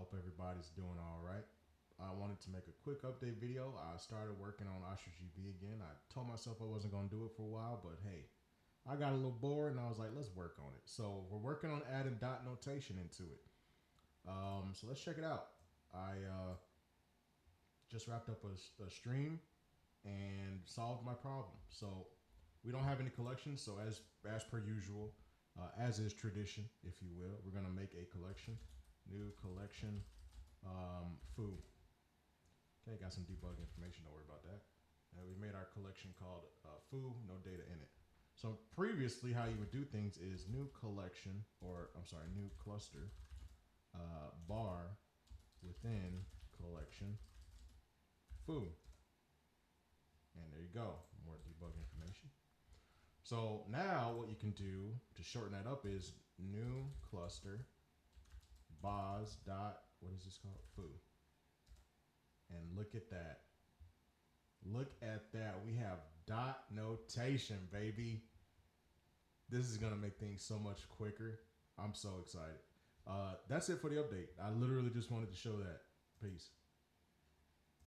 hope everybody's doing all right. I wanted to make a quick update video. I started working on OstrichDB again. I told myself I wasn't going to do it for a while, but hey, I got a little bored and I was like, let's work on it. So we're working on adding dot notation into it. So let's check it out. I just wrapped up a stream and solved my problem. So we don't have any collections. So as per usual, as is tradition, if you will, we're gonna make a collection, new collection, foo. Okay, got some debug information. Don't worry about that. And we made our collection called foo, no data in it. So previously, how you would do things is new collection, or I'm sorry, new cluster, bar within collection foo. And there you go, more debug information. So now what you can do to shorten that up is new cluster bos dot, what is this called? Foo. And look at that. Look at that. We have dot notation, baby. This is going to make things so much quicker. I'm so excited. That's it for the update. I literally just wanted to show that. Peace.